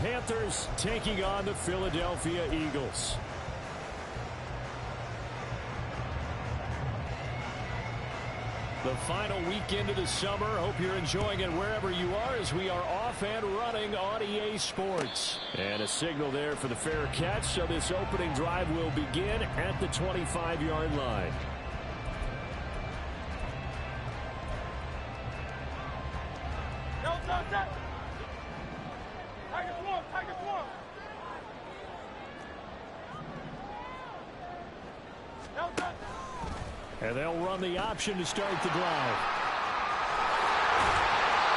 Panthers taking on the Philadelphia Eagles. The final weekend of the summer. Hope you're enjoying it wherever you are as we are off and running on EA Sports. And a signal there for the fair catch. So this opening drive will begin at the 25-yard line. And they'll run the option to start the drive.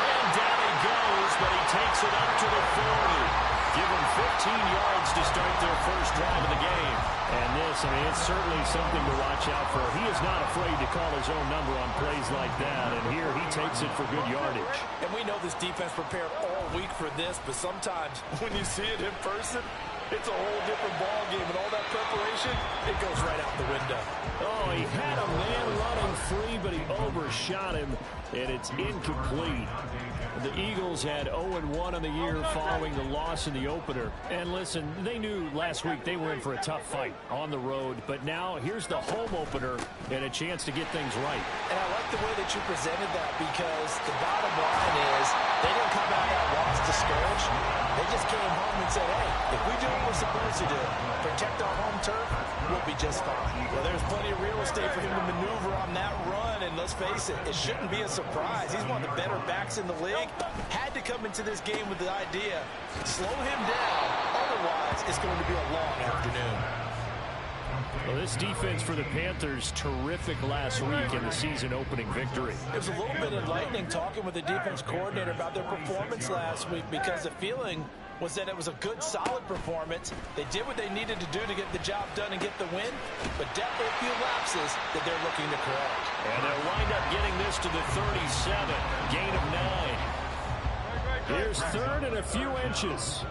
And down he goes, but he takes it up to the 40. Give him 15 yards to start their first drive of the game. And this, I mean, it's certainly something to watch out for. He is not afraid to call his own number on plays like that. And here he takes it for good yardage. And we know this defense prepared all week for this, but sometimes when you see it in person, it's a whole different ball game, and all that preparation, it goes right out the window. Oh, he had a man running free, but he overshot him, and it's incomplete. The Eagles had 0-1 on the year following the loss in the opener. And listen, they knew last week they were in for a tough fight on the road, but now here's the home opener and a chance to get things right. And I like the way that you presented that, because the bottom line is they didn't come out of that loss discouraged. They just came home and said, hey, if we do what we're supposed to do, protect our home turf, we'll be just fine. Well, there's plenty of real estate for him to maneuver on that run, and let's face it, it shouldn't be a surprise. He's one of the better backs in the league. Had to come into this game with the idea, slow him down, otherwise it's going to be a long afternoon. Well, this defense for the Panthers, terrific last week in the season-opening victory. It was a little bit enlightening talking with the defense coordinator about their performance last week, because the feeling was that it was a good, solid performance. They did what they needed to do to get the job done and get the win, but definitely a few lapses that they're looking to correct. And they'll wind up getting this to the 37, gain of 9. Here's third and a few inches.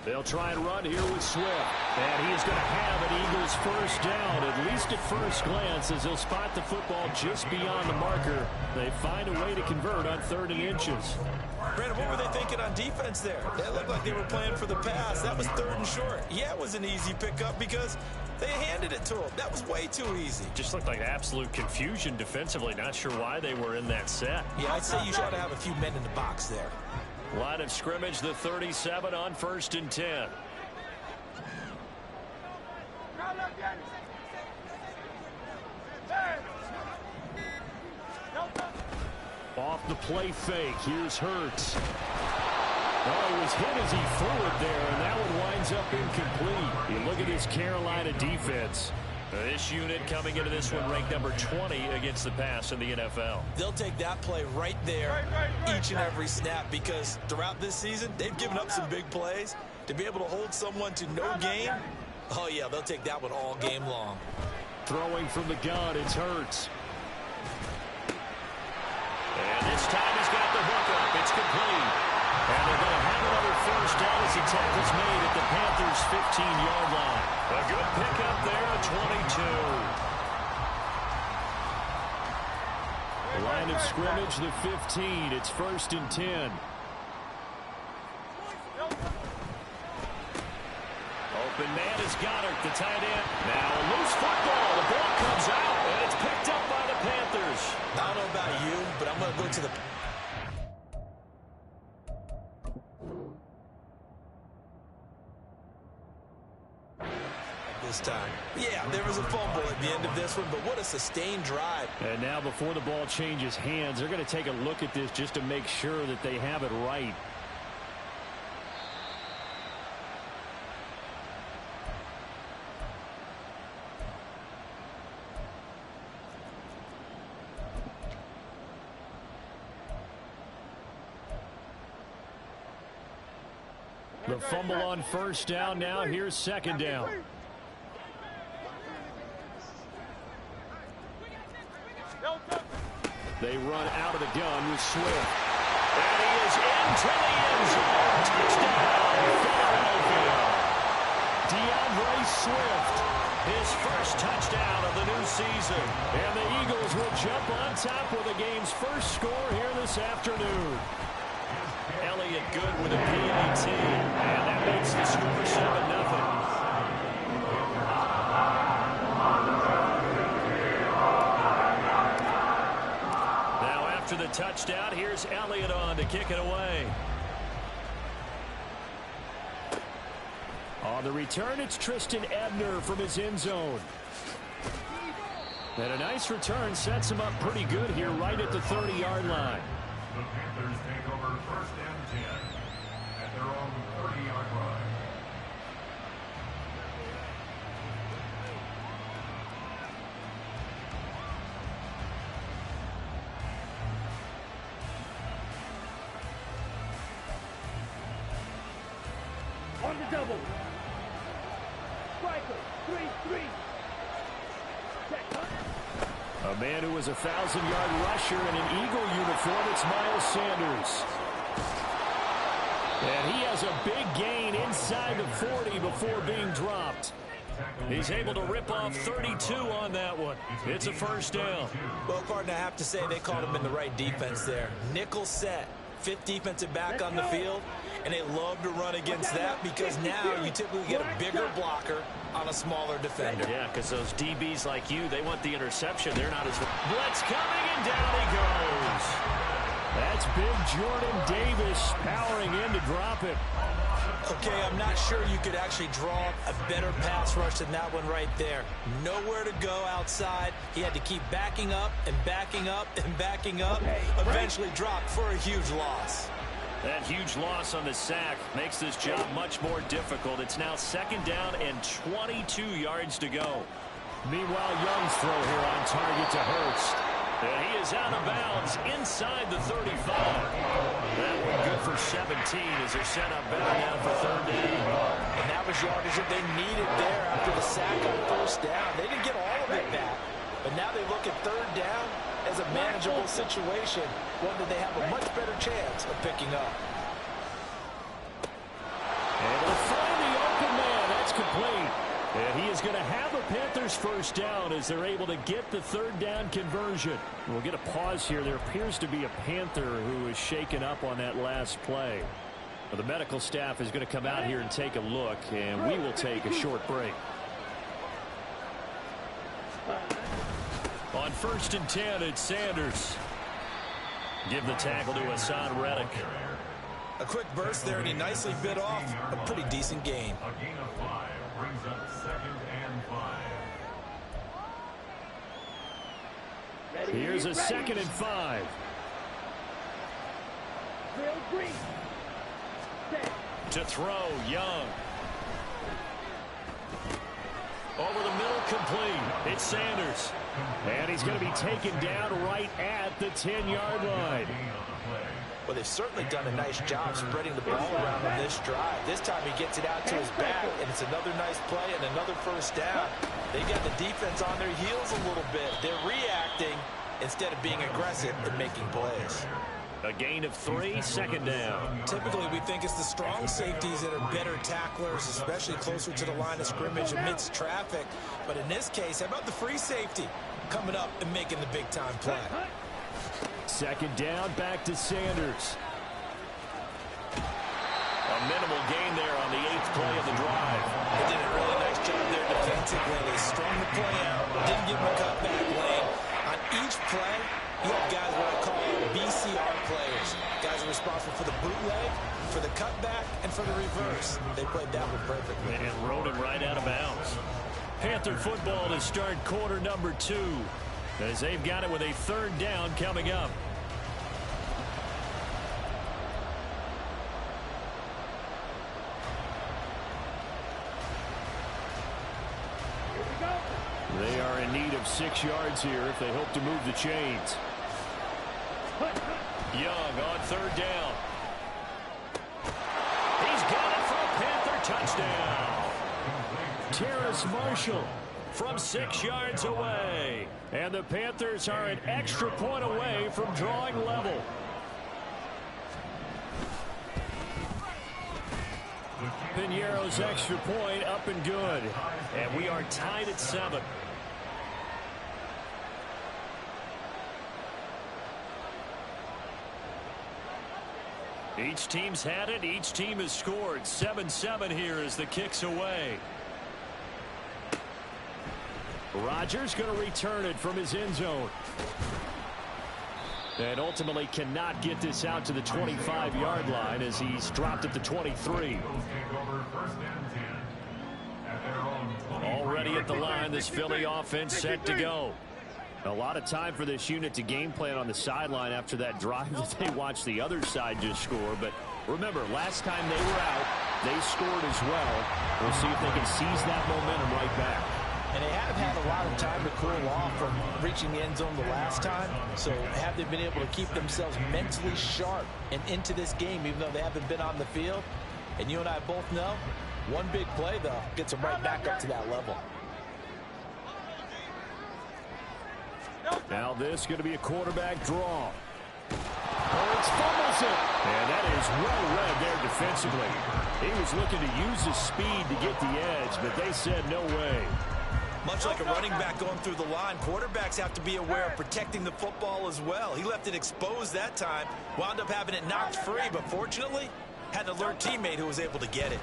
They'll try and run here with Swift. And he is going to have an Eagles first down, at least at first glance, as he'll spot the football just beyond the marker. They find a way to convert on 3rd and inches. Brandon, what were they thinking on defense there? They looked like they were playing for the pass. That was 3rd and short. Yeah, it was an easy pickup because they handed it to him. That was way too easy. Just looked like absolute confusion defensively. Not sure why they were in that set. Yeah, I'd say you should have a few men in the box there. Line of scrimmage, the 37 on 1st and 10. Off the play fake, here's Hurts. Oh, he was hit as he threw it there, and that one winds up incomplete. You look at this Carolina defense. This unit coming into this one ranked number 20 against the pass in the NFL. They'll take that play right there each and every snap, because throughout this season, they've given up some big plays. To be able to hold someone to no gain, oh yeah, they'll take that one all game long. Throwing from the gun, it's Hurts. And this time he's got the hook up. It's complete. And they're going to have another first down as the tackle's made at the Panthers' 15-yard line. A good pickup there at 22. Line of scrimmage, the 15. It's 1st and 10. Open man is Goddard, the tight end. Now a loose football. The ball comes out, and it's picked up by the Panthers. I don't know about you, but I'm going to go to the... this time. Yeah, there was a fumble at the end of this one, but what a sustained drive. And now before the ball changes hands, they're going to take a look at this just to make sure that they have it right. The fumble on first down now. Here's 2nd down. They run out of the gun with Swift. And he is into the end zone. Touchdown, Philadelphia. DeAndre Swift His first touchdown of the new season. And the Eagles will jump on top with the game's first score here this afternoon. Elliott good with a PAT. And that makes the score 7-0. After the touchdown, here's Elliott on to kick it away. On the return, it's Tristan Ebner from his end zone. And a nice return sets him up pretty good here right at the 30-yard line. The Panthers take over first and 10 at their own 30-yard line. On the double. Striker, 3-3. A man who was a 1,000-yard rusher in an Eagle uniform, it's Miles Sanders. And he has a big gain inside the 40 before being dropped. He's able to rip off 32 on that one. It's a first down. Well, partner, I have to say they called him in the right defense there. Nickel set. Fifth defensive back on the field, and they love to run against that because now you typically get a bigger blocker on a smaller defender. Yeah, because those DBs like you, they want the interception. They're not as... Blitz coming, and down he goes. That's big Jordan Davis powering in to drop it. Okay, I'm not sure you could actually draw a better pass rush than that one right there. Nowhere to go outside. He had to keep backing up and backing up and backing up. Eventually dropped for a huge loss. That huge loss on the sack makes this job much more difficult. It's now second down and 22 yards to go. Meanwhile, Young's throw here on target to Hurst. And he is out of bounds inside the 35. That one good for 17 as they're set up better now for third down. And that was yardage that they needed there after the sack on first down. They didn't get all of it back, but now they look at third down as a manageable situation, one that they have a much better chance of picking up. Able to find the open man. That's complete. And he is going to have a Panthers first down as they're able to get the third down conversion. We'll get a pause here. There appears to be a Panther who is shaken up on that last play. Well, the medical staff is going to come out here and take a look, and we will take a short break. On first and 10, it's Sanders. Give the tackle to Hassan Reddick. A quick burst there, and he nicely bit off a pretty decent gain. A gain of 5 brings up second and 5. Here's a second and 5. To throw, Young. Over the middle, complete. It's Sanders. And he's going to be taken down right at the 10-yard line. Well, they've certainly done a nice job spreading the ball around on this drive. This time he gets it out to his back, and it's another nice play and another first down. They got the defense on their heels a little bit. They're reacting instead of being aggressive and making plays. A gain of 3, second down. Typically, we think it's the strong safeties that are better tacklers, especially closer to the line of scrimmage amidst traffic. But in this case, how about the free safety coming up and making the big-time play? Second down, back to Sanders. A minimal gain there on the 8th play of the drive. They did a really nice job there defensively. They strung the play out, didn't give him a cutback lane. On each play, you have guys what I call BCR players. Guys are responsible for the bootleg, for the cutback, and for the reverse. They played that one perfectly. And rode him right out of bounds. Panther football to start quarter number 2. As they've got it with a third down coming up. They are in need of 6 yards here if they hope to move the chains. Young on third down. He's got it for a Panther touchdown. Terrace Marshall from 6 yards away. And the Panthers are an extra point away from drawing level. The Piñeiro's extra point up and good. And we are tied at 7. Each team's had it. Each team has scored. 7-7 here as the kick's away. Rodgers going to return it from his end zone. And ultimately cannot get this out to the 25-yard line as he's dropped at the 23. Already at the line, this Philly offense set to go. A lot of time for this unit to game plan on the sideline after that drive that they watched the other side just score. But remember, last time they were out, they scored as well. We'll see if they can seize that momentum right back. And they have had a lot of time to cool off from reaching the end zone the last time. So have they been able to keep themselves mentally sharp and into this game, even though they haven't been on the field? And you and I both know, one big play, though, gets them right back up to that level. Now this is going to be a quarterback draw. Hurts fumbles it. And that is well read there defensively. He was looking to use his speed to get the edge, but they said no way. Much like a running back going through the line, quarterbacks have to be aware of protecting the football as well. He left it exposed that time, wound up having it knocked free, but fortunately, had an alert teammate who was able to get it.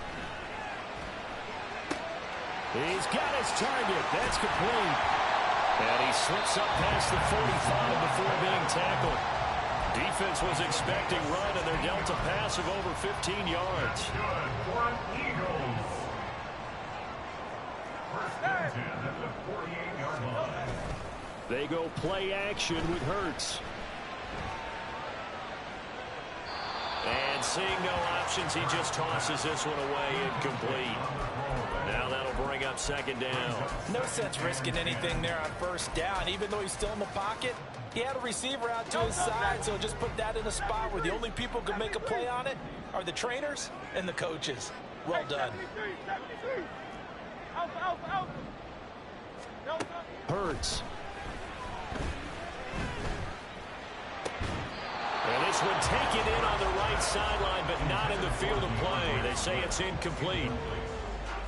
He's got his target. That's complete. And he slips up past the 45 before being tackled. Defense was expecting run, and they're dealt a pass of over 15 yards. Good for an Eagles. First and 10 at the 48-yard line. They go play action with Hurts. And seeing no options, he just tosses this one away incomplete. Now that'll bring up second down. No sense risking anything there on first down. Even though he's still in the pocket, he had a receiver out to his side, so just put that in a spot where the only people who can make a play on it are the trainers and the coaches. Well done. Hurts. And this one taken in on the right sideline, but not in the field of play. They say it's incomplete.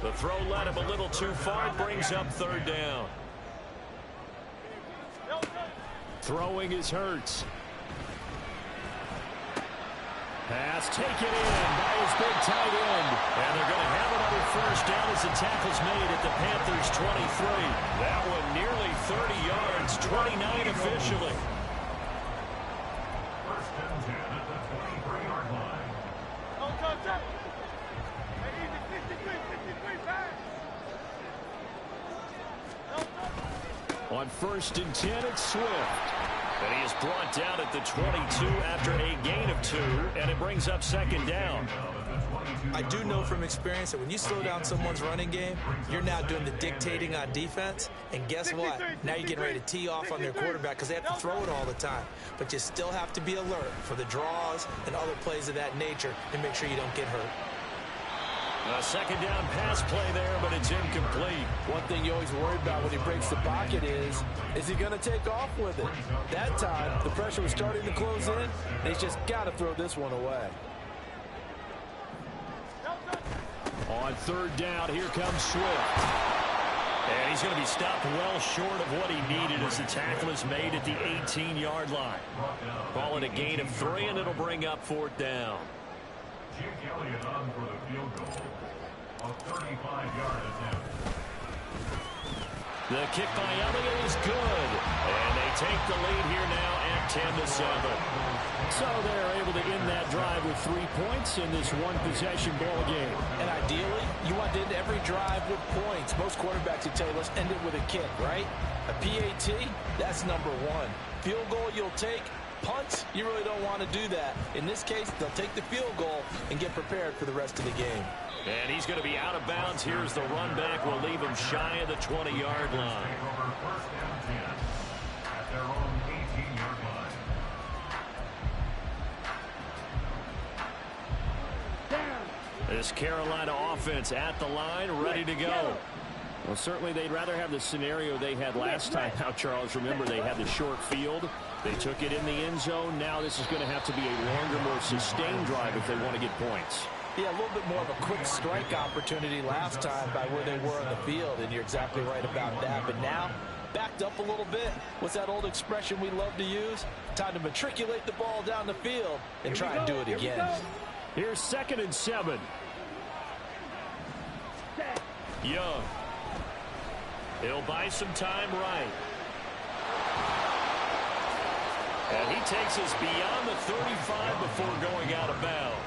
The throw led him a little too far. It brings up third down. Throwing is Hurts. Pass taken in by his big tight end. And they're going to have another first down as the tackle's made at the Panthers' 23. That one nearly 30 yards, 29 officially. First and 10 at the 23-yard line. On first and 10, it's Swift. And he is brought down at the 22 after a gain of 2, and it brings up second down. I do know from experience that when you slow down someone's running game, you're now doing the dictating on defense. And guess what? Now you're getting ready to tee off on their quarterback because they have to throw it all the time. But you still have to be alert for the draws and other plays of that nature and make sure you don't get hurt. A second down pass play there, but it's incomplete. One thing you always worry about when he breaks the pocket is he going to take off with it? That time, the pressure was starting to close in, and he's just got to throw this one away. On third down, here comes Swift. And he's going to be stopped well short of what he needed as the tackle is made at the 18-yard line. Call it a gain of 3, and it'll bring up fourth down. Jake Elliott on for the field goal. A 35-yard attempt. The kick by Elliott is good. And they take the lead here now at 10-7. So they're able to end that drive with 3 points in this one-possession ball game. And ideally, you want to end every drive with points. Most quarterbacks would tell you, let's end it with a kick, right? A PAT, that's number 1. Field goal you'll take. Punts, you really don't want to do that. In this case, they'll take the field goal and get prepared for the rest of the game. And he's going to be out of bounds. Here's the run back. We'll leave him shy of the 20-yard line. First and 10 at their own 18-yard line. This Carolina offense at the line, ready to go. Well, certainly they'd rather have the scenario they had last time. Now, Charles, remember they had the short field. They took it in the end zone. Now this is going to have to be a longer, more sustained drive if they want to get points. Yeah, a little bit more of a quick strike opportunity last time by where they were on the field, and you're exactly right about that. But now, backed up a little bit. What's that old expression we love to use? Time to matriculate the ball down the field and try and do it again. Here's 2nd and 7. Young. He'll buy some time right. And he takes us beyond the 35 before going out of bounds.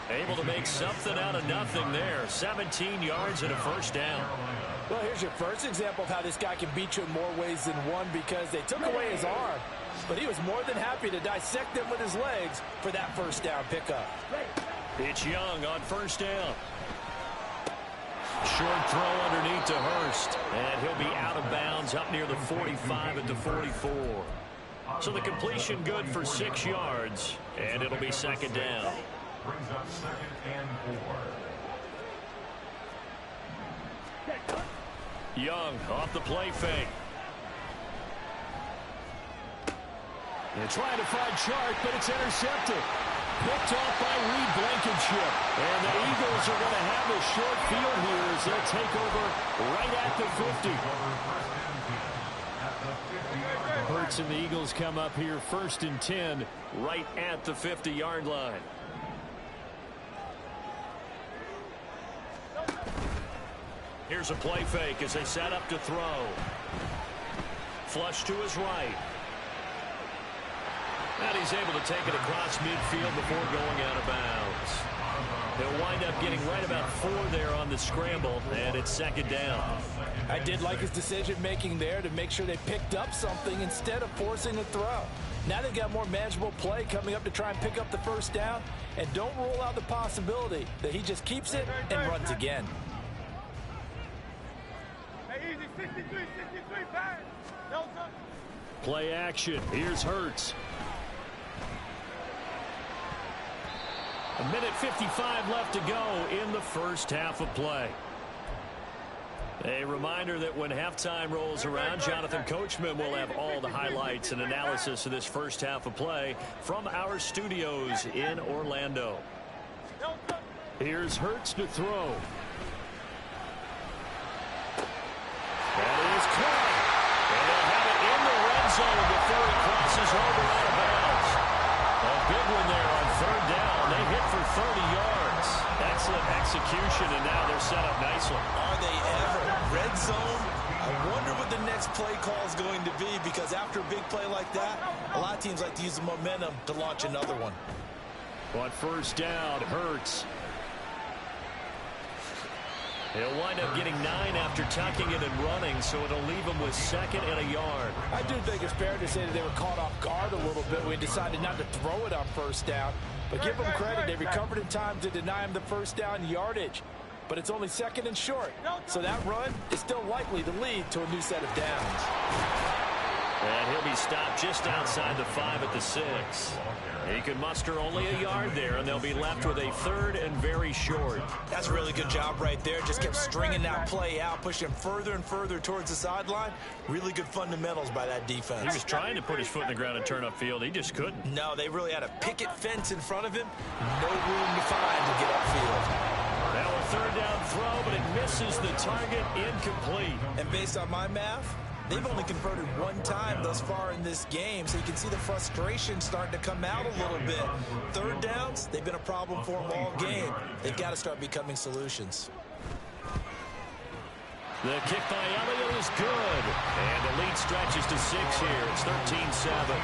Able to make something out of nothing there. 17 yards and a first down. Well, here's your first example of how this guy can beat you in more ways than one, because they took away his arm, but he was more than happy to dissect them with his legs for that first down pickup. It's Young on first down. Short throw underneath to Hurst, and he'll be out of bounds up near the 45 at the 44. So the completion good for 6 yards, and it'll be 2nd down. Brings up 2nd and 4. Young off the play fake. They're trying to find Chark, but it's intercepted. Picked off by Reed Blankenship. And the Eagles are going to have a short field here as they'll take over right at the 50. Hurts and the Eagles come up here 1st and 10 right at the 50-yard line. Here's a play fake as they set up to throw. Flush to his right. And he's able to take it across midfield before going out of bounds. He'll wind up getting right about 4 there on the scramble, and it's 2nd down. I did like his decision-making there to make sure they picked up something instead of forcing a throw. Now they've got more manageable play coming up to try and pick up the first down, and don't rule out the possibility that he just keeps it and runs again. Play action. Here's Hurts. A minute 55 left to go in the first half of play. A reminder that when halftime rolls around, Jonathan Coachman will have all the highlights and analysis of this first half of play from our studios in Orlando. Here's Hurts to throw. That is caught. And they'll have it in the red zone before he crosses over out of bounds. A big one there on 3rd down. They hit for 30 yards. Excellent execution, and now they're set up nicely. Are they ever? Red zone? I wonder what the next play call is going to be, because after a big play like that, a lot of teams like to use the momentum to launch another one. On 1st down, Hurts. He'll wind up getting 9 after tucking it and running, so it'll leave him with 2nd and a yard. I do think it's fair to say that they were caught off guard a little bit. We decided not to throw it on 1st down. But give them credit. They recovered in time to deny him the first down yardage. But it's only 2nd and short. So that run is still likely to lead to a new set of downs. And he'll be stopped just outside the 5 at the 6. He can muster only a yard there, and they'll be left with a 3rd and very short. That's a really good job right there. Just kept stringing that play out, pushing him further and further towards the sideline. Really good fundamentals by that defense. He was trying to put his foot in the ground and turn upfield. He just couldn't. No, they really had a picket fence in front of him. No room to find to get upfield. Now a 3rd down throw, but it misses the target, incomplete. And based on my math, they've only converted 1 time thus far in this game, so you can see the frustration starting to come out a little bit. 3rd downs, they've been a problem for them all game. They've got to start becoming solutions. The kick by Elliott is good. And the lead stretches to 6 here. It's 13-7.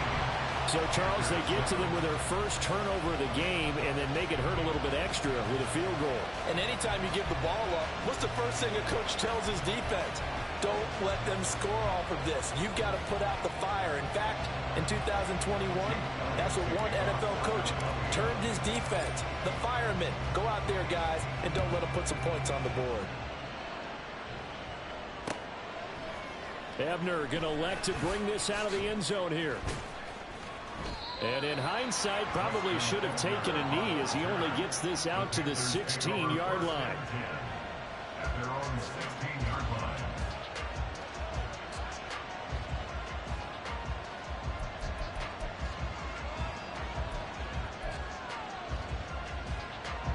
So, Charles, they get to them with their first turnover of the game and then make it hurt a little bit extra with a field goal. And anytime you give the ball up, what's the first thing a coach tells his defense? Don't let them score off of this. You've got to put out the fire. In fact, in 2021, that's what one NFL coach termed his defense. The firemen. Go out there, guys, and don't let them put some points on the board. Ebner going to elect to bring this out of the end zone here. And in hindsight, probably should have taken a knee as he only gets this out to the 16-yard line. At their own 16-yard line.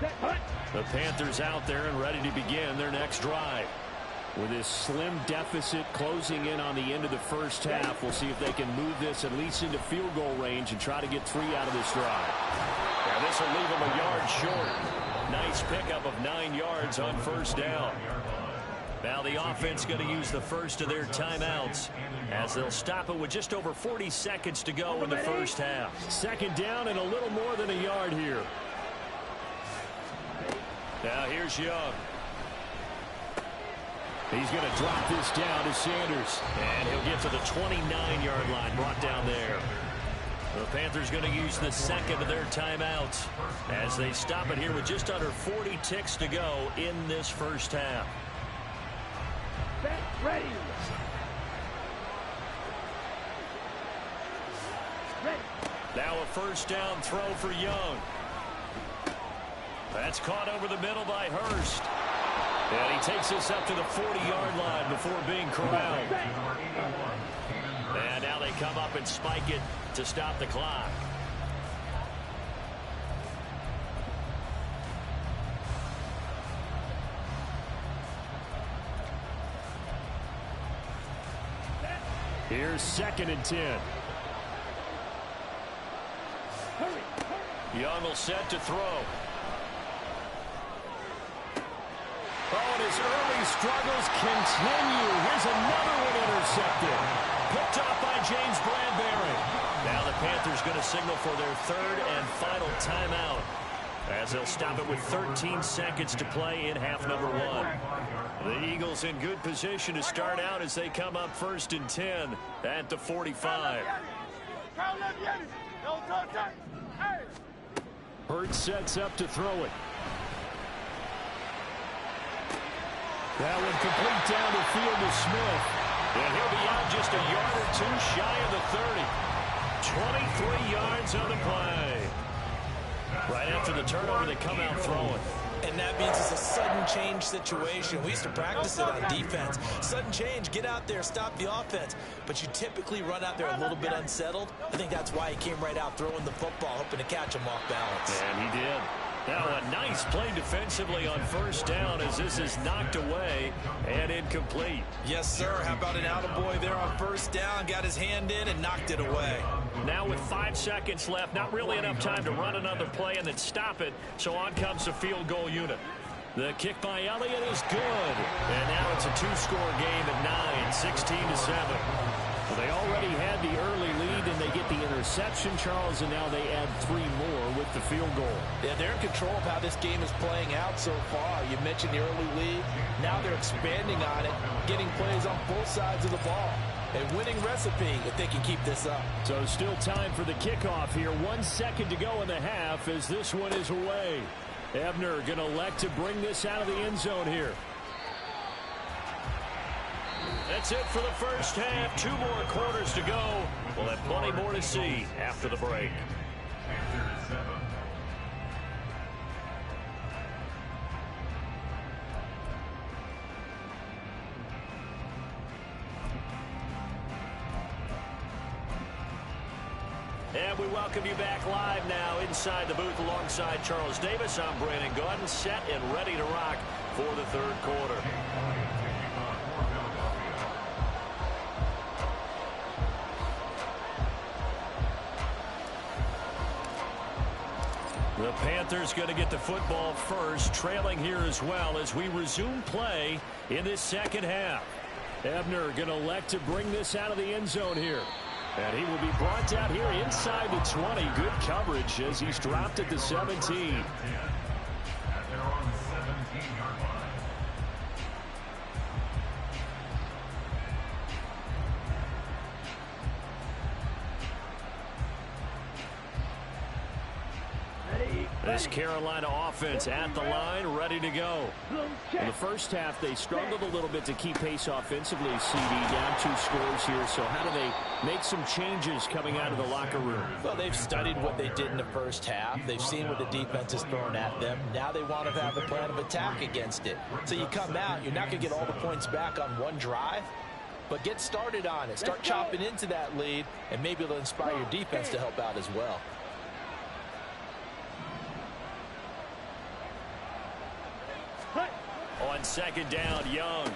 Set, hunt. The Panthers out there and ready to begin their next drive. With this slim deficit closing in on the end of the first half, we'll see if they can move this at least into field goal range and try to get 3 out of this drive. Now this will leave them a yard short. Nice pickup of 9 yards on first down. Now the offense going to use the first of their timeouts as they'll stop it with just over 40 seconds to go in the first half. Second down and a little more than a yard here. Now here's Young. He's going to drop this down to Sanders. And he'll get to the 29-yard line, brought down there. The Panthers going to use the second of their timeouts as they stop it here with just under 40 ticks to go in this first half. Ready. Now a first down throw for Young. That's caught over the middle by Hurst. And he takes this up to the 40-yard line before being corralled. And now they come up and spike it to stop the clock. Here's 2nd and 10. Young will set to throw. Oh, and his early struggles continue. Here's another one intercepted. Picked off by James Bradbury. Now the Panthers going to signal for their 3rd and final timeout as they'll stop it with 13 seconds to play in half number 1. The Eagles in good position to start out as they come up 1st and 10 at the 45. Hurts sets up to throw it. That one complete down the field to Smith. And he'll be out just a yard or 2 shy of the 30. 23 yards on the play. Right after the turnover, they come out throwing. And that means it's a sudden change situation. We used to practice it on defense. Sudden change, get out there, stop the offense. But you typically run out there a little bit unsettled. I think that's why he came right out throwing the football, hoping to catch him off balance. And he did. Now a nice play defensively on first down as this is knocked away and incomplete. Yes, sir. How about an attaboy there on first down? Got his hand in and knocked it away. Now with 5 seconds left, not really enough time to run another play and then stop it. So on comes the field goal unit. The kick by Elliott is good. And now it's a 2-score game at 9, 16-7. Well, they already had the early lead, and they get the interception, Charles, and now they add 3 more with the field goal. Yeah, they're in control of how this game is playing out so far. You mentioned the early lead. Now they're expanding on it, getting plays on both sides of the ball. A winning recipe if they can keep this up. So still time for the kickoff here. 1 second to go in the half as this one is away. Ebner going to elect to bring this out of the end zone here. That's it for the first half. 2 more quarters to go. We'll have plenty more to see after the break. And we welcome you back live now inside the booth alongside Charles Davis. I'm Brandon Gordon, set and ready to rock for the 3rd quarter. The Panthers going to get the football first, trailing here as well as we resume play in this second half. Ebner going to elect to bring this out of the end zone here. And he will be brought down here inside the 20. Good coverage as he's dropped at the 17. This Carolina offense at the line, ready to go. In the first half, they struggled a little bit to keep pace offensively, CD, down 2 scores here. So how do they make some changes coming out of the locker room? Well, they've studied what they did in the first half. They've seen what the defense is throwing at them. Now they want to have a plan of attack against it. So you come out, you're not going to get all the points back on one drive, but get started on it. Start chopping into that lead, and maybe it'll inspire your defense to help out as well. on second down, Young.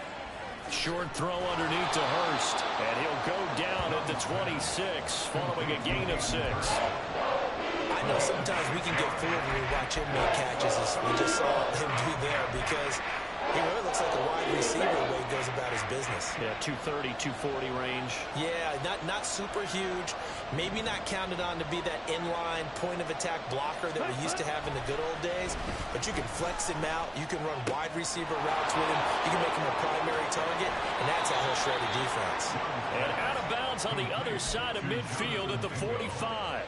Short throw underneath to Hurst. And he'll go down at the 26 following a gain of 6. I know sometimes we can get fooled when we watch him make catches, as we just saw him do there, because he really looks like a wide receiver the way he goes about his business. Yeah, 230, 240 range. Yeah, not super huge. Maybe not counted on to be that inline point-of-attack blocker that we used to have in the good old days, but you can flex him out. You can run wide receiver routes with him. You can make him a primary target, and that's how he'll shred a defense. And out of bounds on the other side of midfield at the 45.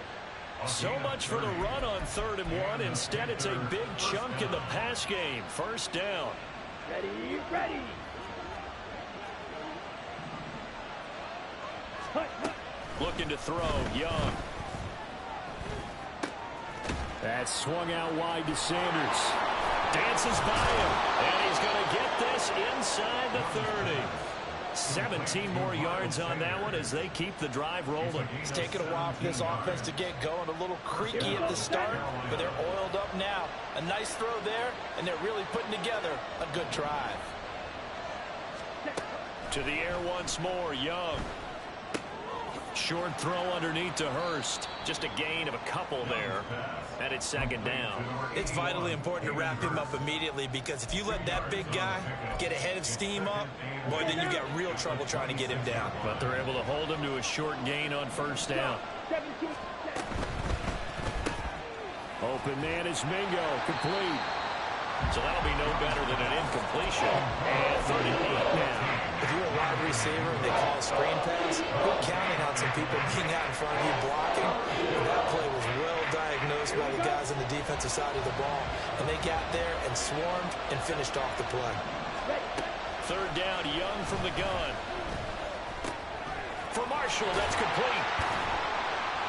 So much for the run on 3rd and 1. Instead, it's a big chunk in the pass game. First down. Ready, ready. Looking to throw, Young. That's swung out wide to Sanders. Dances by him, and he's going to get this inside the 30. 17 more yards on that one as they keep the drive rolling. It's taken a while for this offense to get going. A little creaky at the start, but they're oiled up now. A nice throw there, and they're really putting together a good drive. To the air once more, Young. Short throw underneath to Hurst. Just a gain of a couple there. And it's second down. It's vitally important to wrap him up immediately, because if you let that big guy get a head of steam up, boy, then you've got real trouble trying to get him down. But they're able to hold him to a short gain on first down. Open man is Mingo. Complete. So that'll be no better than an incompletion. And 38 now. If you're a wide receiver and they call a screen pass, you're counting on some people being out in front of you blocking. And that play was well diagnosed by the guys on the defensive side of the ball. And they got there and swarmed and finished off the play. 3rd down, Young from the gun. For Marshall, that's complete.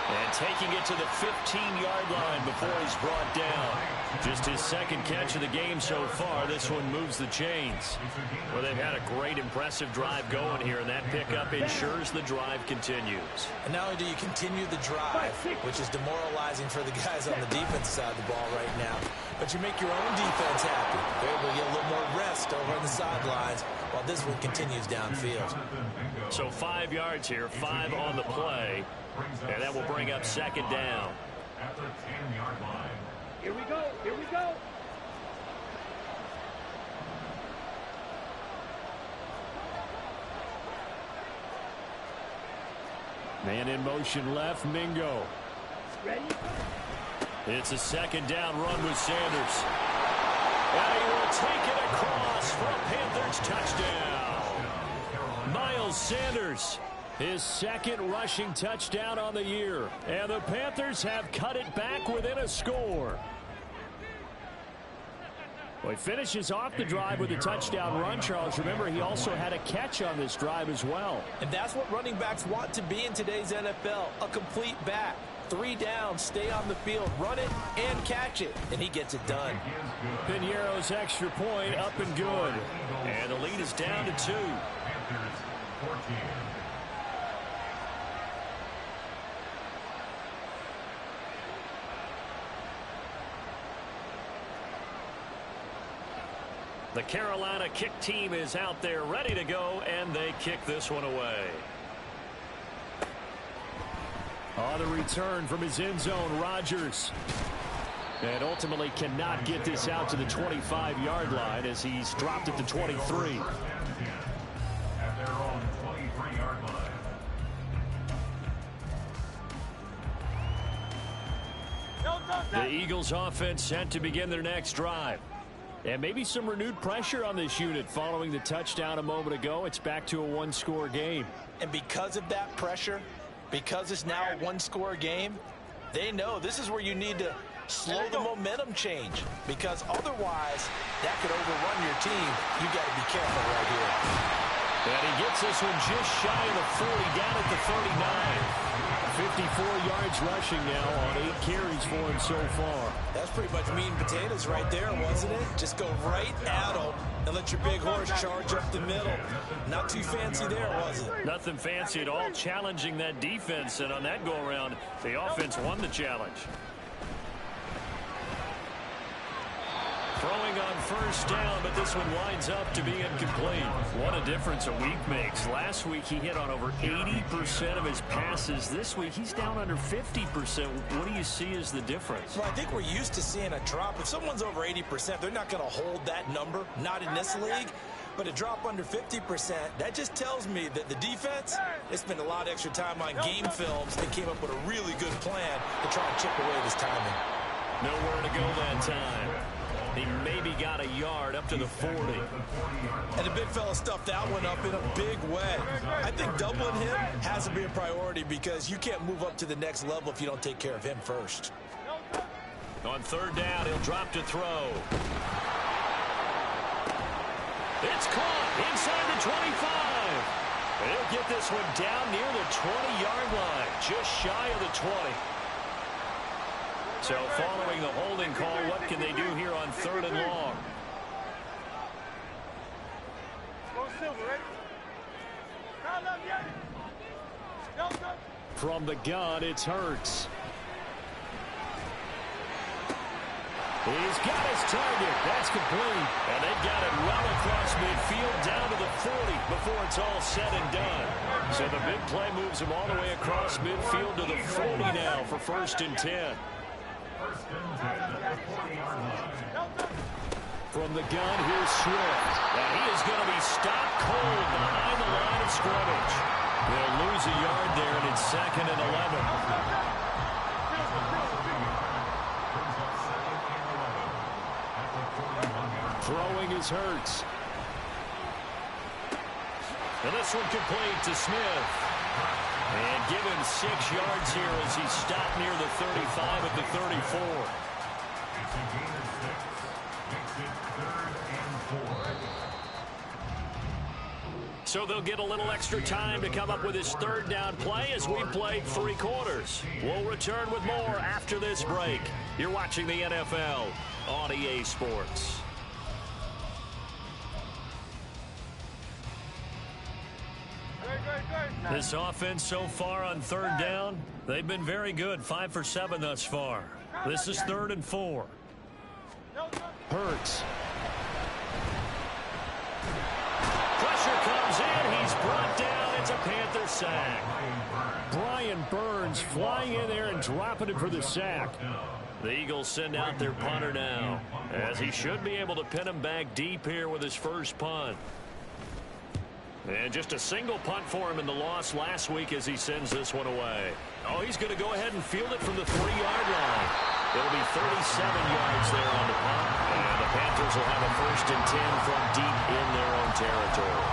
And taking it to the 15-yard line before he's brought down. Just his second catch of the game so far. This one moves the chains. Well, they've had a great, impressive drive going here, and that pickup ensures the drive continues. And not only do you continue the drive, which is demoralizing for the guys on the defensive side of the ball right now, but you make your own defense happy. They're able to get a little more rest over on the sidelines while this one continues downfield. So 5 yards here, 5 on the play. And that will bring up second down. At the 10-yard line. Here we go, here we go. Man in motion left, Mingo. Ready? It's a second down run with Sanders. And he will take it across for a Panthers touchdown. Miles Sanders. His second rushing touchdown on the year. And the Panthers have cut it back within a score. Well, he finishes off the drive with a touchdown run, Charles. Remember, he also had a catch on this drive as well. And that's what running backs want to be in today's NFL, a complete back. 3 down, stay on the field, run it, and catch it. And he gets it done. Piñeiro's extra point up and good. And the lead is down to 2. Panthers 14. The Carolina kick team is out there ready to go, and they kick this one away. On the return from his end zone, Rodgers. And ultimately cannot get this out to the 25-yard line as he's dropped at the 23. At their own 23-yard line. The Eagles offense set to begin their next drive. And maybe some renewed pressure on this unit following the touchdown a moment ago. It's back to a one-score game. And because of that pressure, because it's now a one-score game, they know this is where you need to slow the momentum change, because otherwise that could overrun your team. You got to be careful right here. And he gets this one just shy of the 40, down at the 39. 54 yards rushing now on 8 carries for him so far. That's pretty much meat and potatoes right there, wasn't it? Just go right at him and let your big horse charge up the middle. Not too fancy there, was it? Nothing fancy at all, challenging that defense, and on that go-around, the offense won the challenge. Throwing on first down, but this one winds up to be incomplete. What a difference a week makes. Last week he hit on over 80% of his passes. This week he's down under 50%. What do you see as the difference? Well, I think we're used to seeing a drop. If someone's over 80%, they're not going to hold that number, not in this league. But a drop under 50%, that just tells me that the defense, they spent a lot of extra time on game films and came up with a really good plan to try and chip away this timing. Nowhere to go that time. He maybe got a yard up to the 40. And the big fella stuffed that one up in a big way. I think doubling him has to be a priority because you can't move up to the next level if you don't take care of him first. On third down, he'll drop to throw. It's caught inside the 25. He'll get this one down near the 20-yard line, just shy of the 20. So following the holding call, what can they do here on third and long? From the gun, it's Hurts. He's got his target. That's complete. And they've got it well across midfield down to the 40 before it's all said and done. So the big play moves him all the way across midfield to the 40 now for 1st and 10. From the gun, here's Swift. And he is going to be stopped cold behind the line of scrimmage. They'll lose a yard there, and it's 2nd and 11. Throwing is Hurts. And this one complete to Smith. And give him 6 yards here as he's stopped near the 35 at the 34. It's a gain of 6. Makes it 3rd and 4. So they'll get a little extra time to come up with his third down play as we played 3 quarters. We'll return with more after this break. You're watching the NFL on EA Sports. This offense so far on third down, they've been very good. 5 for 7 thus far. This is 3rd and 4. Hurts. Pressure comes in. He's brought down. It's a Panther sack. Brian Burns flying in there and dropping it for the sack. The Eagles send out their punter now, as he should be able to pin him back deep here with his first punt. And just a single punt for him in the loss last week as he sends this one away. Oh, he's going to go ahead and field it from the 3-yard line. It'll be 37 yards there on the punt. And the Panthers will have a 1st and 10 from deep in their own territory.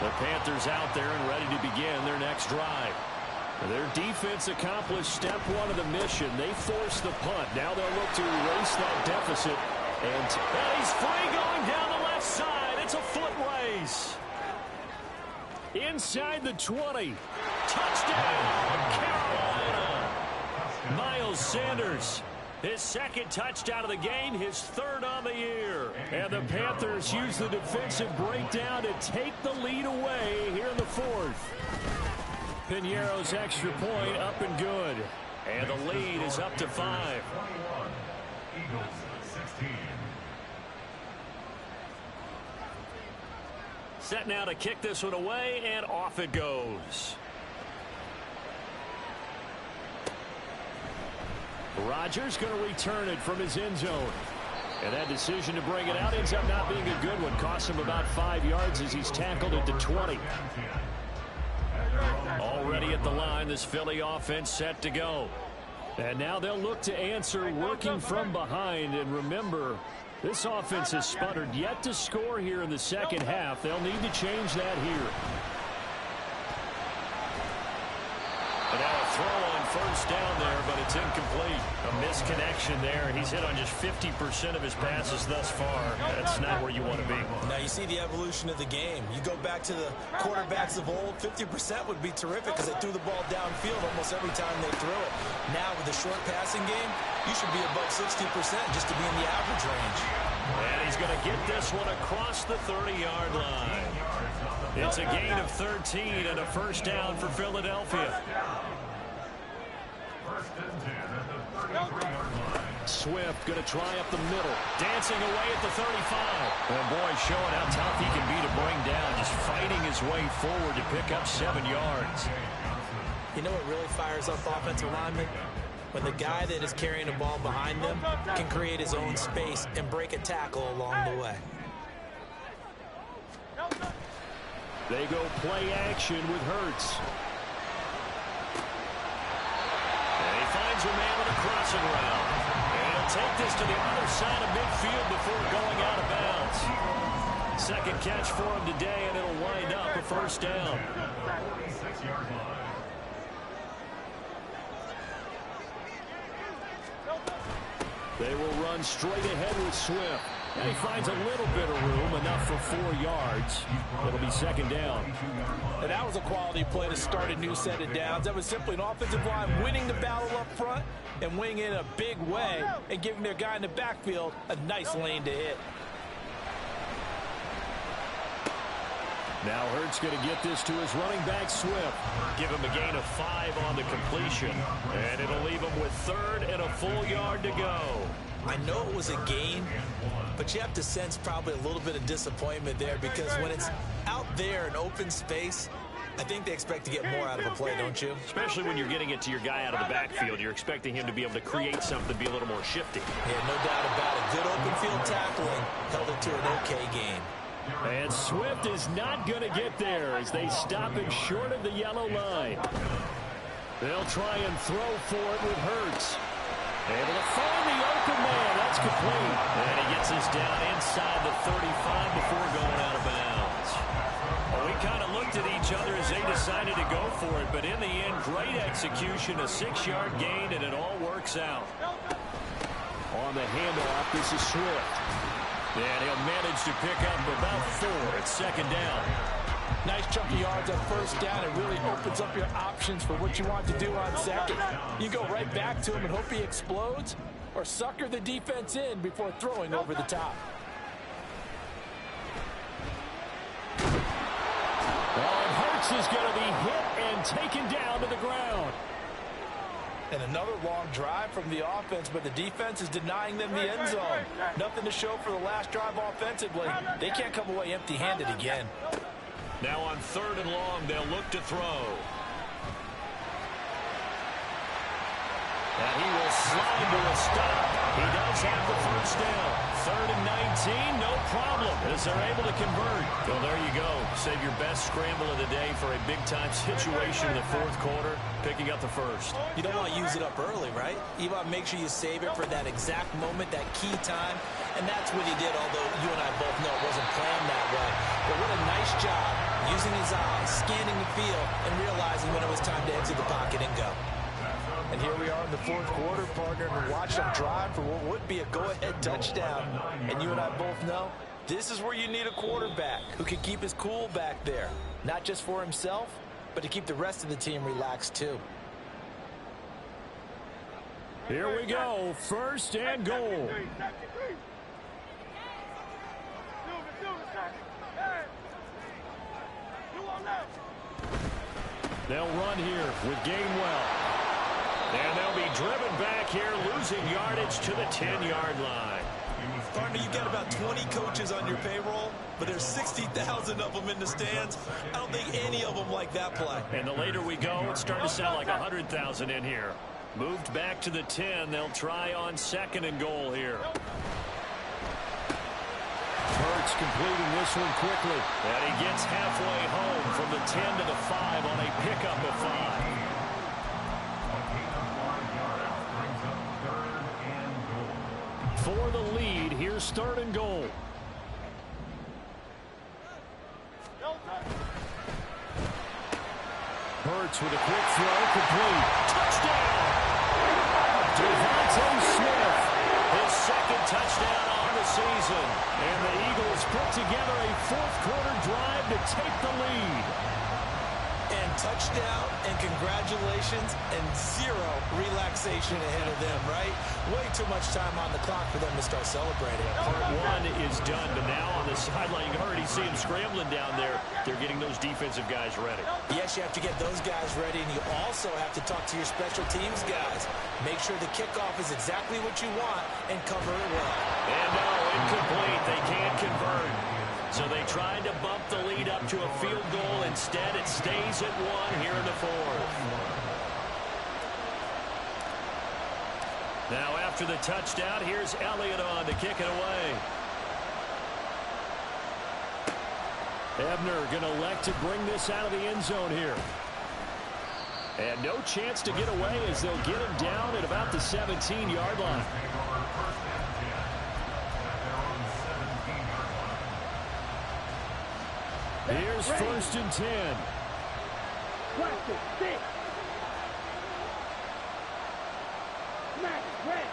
The Panthers out there and ready to begin their next drive. Their defense accomplished step 1 of the mission. They forced the punt. Now they'll look to erase that deficit. And he's free going down the left side. It's a foot race. Inside the 20. Touchdown, Carolina. Miles Sanders, his 2nd touchdown of the game, his 3rd on the year. And the Panthers use the defensive breakdown to take the lead away here in the 4th. Piñeiro's extra point up and good. And the lead is up to 5. Eagles 16. Set now to kick this one away, and off it goes. Rodgers going to return it from his end zone. And that decision to bring it out ends up not being a good one. Costs him about 5 yards as he's tackled at the 20. Already at the line, this Philly offense set to go. And now they'll look to answer working from behind. And remember, this offense has sputtered yet to score here in the second half. They'll need to change that here. And now a throw on first down there, but it's incomplete. A misconnection there. He's hit on just 50% of his passes thus far. That's not where you want to be. Now you see the evolution of the game. You go back to the quarterbacks of old, 50% would be terrific because they threw the ball downfield almost every time they threw it. Now with the short passing game, you should be above 60% just to be in the average range. And he's going to get this one across the 30-yard line. It's a gain of 13 and a first down for Philadelphia. First and 10 at the 33-yard line. Swift going to try up the middle. Dancing away at the 35. And boy, showing how tough he can be to bring down. Just fighting his way forward to pick up 7 yards. You know what really fires up offensive linemen? When the guy that is carrying the ball behind them can create his own space and break a tackle along the way. They go play action with Hurts. And he finds a man on a crossing route. And he'll take this to the other side of midfield before going out of bounds. Second catch for him today, and it'll wind up a first down. 46-yard line. They will run straight ahead with Swift. And he finds a little bit of room, enough for 4 yards. It'll be second down. And that was a quality play to start a new set of downs. That was simply an offensive line winning the battle up front and winning in a big way and giving their guy in the backfield a nice lane to hit. Now Hurts going to get this to his running back, Swift. Give him a gain of 5 on the completion. And it'll leave him with third and a full yard to go. I know it was a gain, but you have to sense probably a little bit of disappointment there because when it's out there in open space, I think they expect to get more out of a play, don't you? Especially when you're getting it to your guy out of the backfield. You're expecting him to be able to create something, be a little more shifty. Yeah, no doubt about it. Good open field tackling held it to an okay game. And Swift is not going to get there as they stop him short of the yellow line. They'll try and throw for it with Hurts. Able to find the open man. That's complete. And he gets us down inside the 35 before going out of bounds. Well, we kind of looked at each other as they decided to go for it, but in the end, great execution, a 6-yard gain, and it all works out. On the handoff, this is Swift. And he'll manage to pick up about 4 at second down. Nice chunky yards on first down. It really opens up your options for what you want to do on second. You go right back to him and hope he explodes or sucker the defense in before throwing over the top. And Hurts is going to be hit and taken down to the ground. And another long drive from the offense, but the defense is denying them the end zone. Nothing to show for the last drive offensively. They can't come away empty-handed again. Now on third and long, they'll look to throw. And he will slide to a stop. He does have the first down. Third and 19, no problem, as they're able to convert. Well, there you go. Save your best scramble of the day for a big-time situation in the fourth quarter, picking up the first. You don't want to use it up early, right? You want to make sure you save it for that exact moment, that key time. And that's what he did, although you and I both know it wasn't planned that way. But what a nice job using his eyes, scanning the field, and realizing when it was time to exit the pocket and go. And here we are in the fourth quarter, partner, and watch them drive for what would be a go-ahead touchdown. And you and I both know this is where you need a quarterback who can keep his cool back there. Not just for himself, but to keep the rest of the team relaxed too. Here we go, first and goal. They'll run here with Gainwell. And they'll be driven back here, losing yardage to the 10-yard line. Partner, you've got about 20 coaches on your payroll, but there's 60,000 of them in the stands. I don't think any of them like that play. And the later we go, it's starting to sound like 100,000 in here. Moved back to the 10. They'll try on second and goal here. Hurts completing this one quickly. And he gets halfway home from the 10 to the 5 on a pickup of 5. For the lead, here's third and goal. Hurts with a quick throw, complete. Touchdown! Devontae Smith, his second touchdown on the season. And the Eagles put together a fourth quarter drive to take the lead. And touchdown and congratulations and zero relaxation ahead of them, right? Way too much time on the clock for them to start celebrating. Part one is done, but now on the sideline, you can already see them scrambling down there. They're getting those defensive guys ready. Yes, you have to get those guys ready, and you also have to talk to your special teams guys. Make sure the kickoff is exactly what you want and cover it well. And no, incomplete. They can't convert. So they tried to bump the lead up to a field goal. Instead, it stays at 1 here in the fourth. Now, after the touchdown, here's Elliott on to kick it away. Ebner going to elect to bring this out of the end zone here. And no chance to get away as they'll get him down at about the 17-yard line. Here's first and 10. Practice, 6. Smash, red.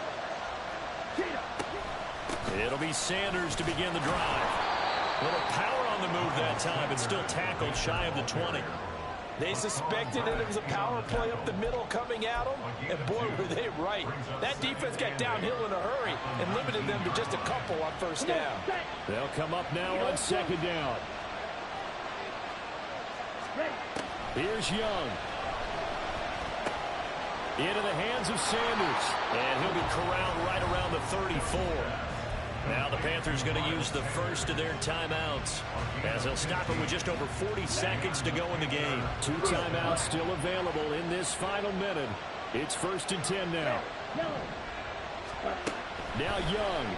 Cheetah. It'll be Sanders to begin the drive. A little power on the move that time, but still tackled shy of the 20. They suspected that it was a power play up the middle coming at them, and boy, were they right. That defense got downhill in a hurry and limited them to just a couple on first down. They'll come up now on second down. Here's Young. Into the hands of Sanders. And he'll be corralled right around the 34. Now the Panthers going to use the first of their timeouts, as they'll stop it with just over 40 seconds to go in the game. 2 timeouts still available in this final minute. It's first and 10 now. Now Young.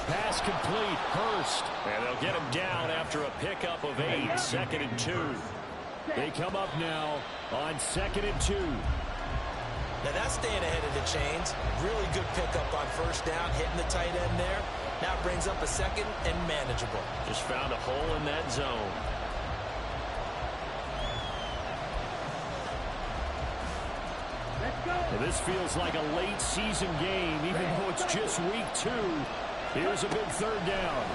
Pass complete. Hurst. And they'll get him down after a pickup of 8. Second and 2. They come up now on second and 2. Now that's staying ahead of the chains. Really good pickup on first down, hitting the tight end there. Now it brings up a second and manageable. Just found a hole in that zone. Let's go. Well, this feels like a late season game, even though it's just week 2. Here's a big third down.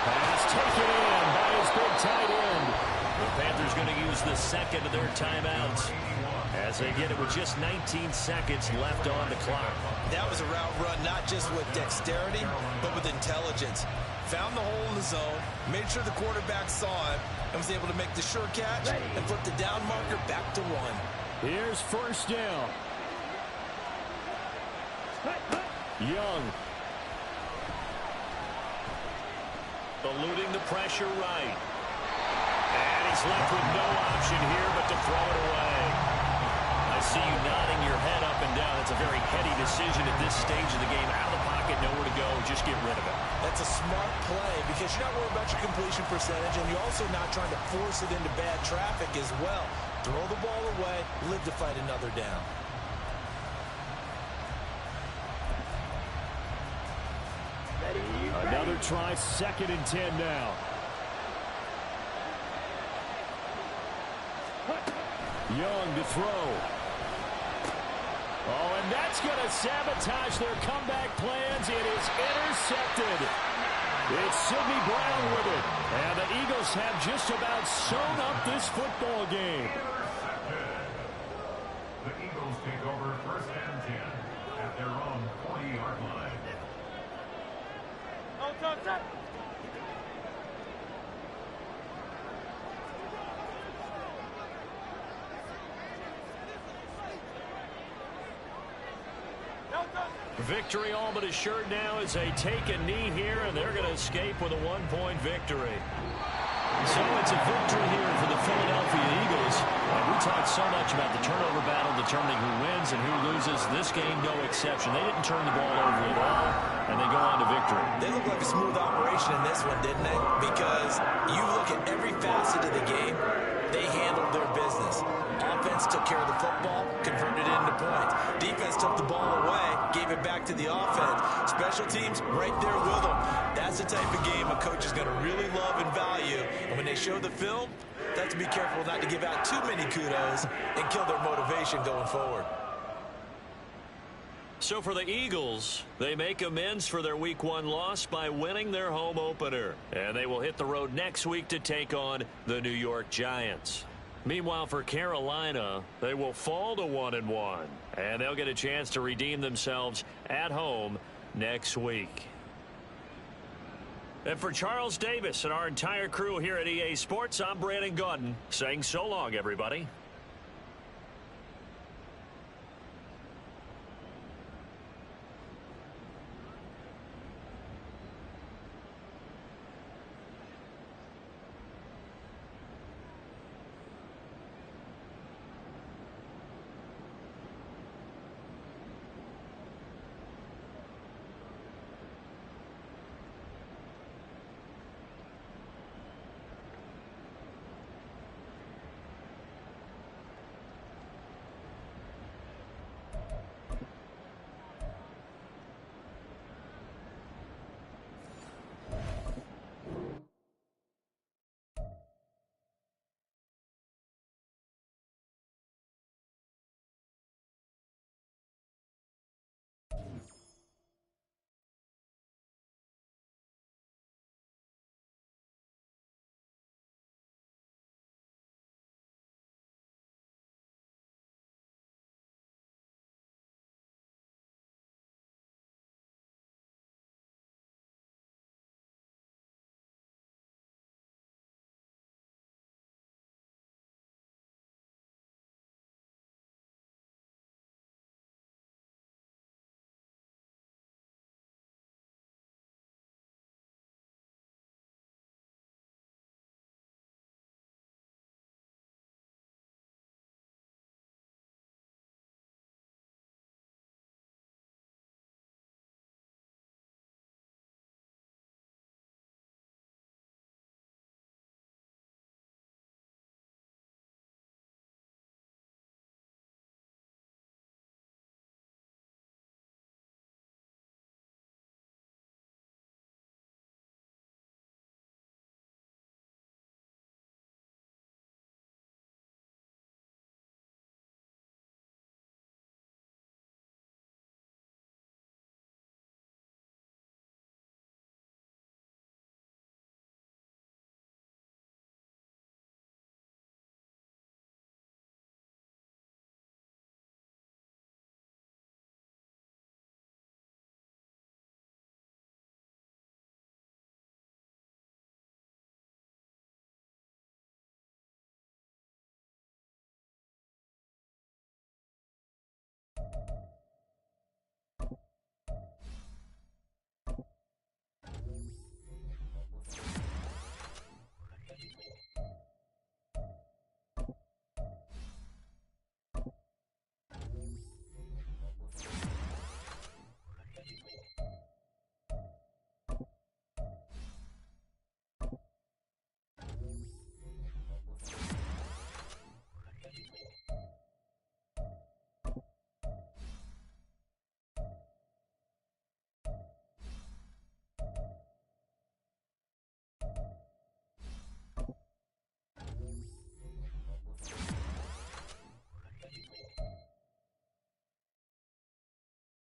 Pass taken in by his big tight end. The Panthers going to use the second of their timeouts as they get it with just 19 seconds left on the clock. That was a route run not just with dexterity, but with intelligence. Found the hole in the zone, made sure the quarterback saw him, and was able to make the sure catch and flip the down marker back to 1. Here's first down. Young. Eluding the pressure right. And he's left with no option here but to throw it away. I see you nodding your head up and down. It's a very heady decision at this stage of the game. Out of the pocket, nowhere to go. Just get rid of it. That's a smart play because you're not worried about your completion percentage, and you're also not trying to force it into bad traffic as well. Throw the ball away, live to fight another down. Another try, second and 10 now. Young to throw. Oh, and that's going to sabotage their comeback plans. It is intercepted. It's Sidney Brown with it. And the Eagles have just about sewn up this football game. The Eagles take over first and 10 at their own 40-yard line. Victory all but assured now as they take a knee here, and they're going to escape with a 1-point victory. So it's a victory here for the Philadelphia Eagles. And we talked so much about the turnover battle determining who wins and who loses. This game, no exception. They didn't turn the ball over at all, and they go on to victory. They look like a smooth operation in this one, didn't they? Because you look at every facet of the game, they handled their business. Offense took care of the football, converted it into points. Defense took the ball away, gave it back to the offense. Special teams right there with them. That's the type of game a coach is going to really love and value. And when they show the film, they have to be careful not to give out too many kudos and kill their motivation going forward. So for the Eagles, they make amends for their Week 1 loss by winning their home opener. And they will hit the road next week to take on the New York Giants. Meanwhile, for Carolina, they will fall to 1-1. And they'll get a chance to redeem themselves at home next week. And for Charles Davis and our entire crew here at EA Sports, I'm Brandon Gaudin saying so long, everybody.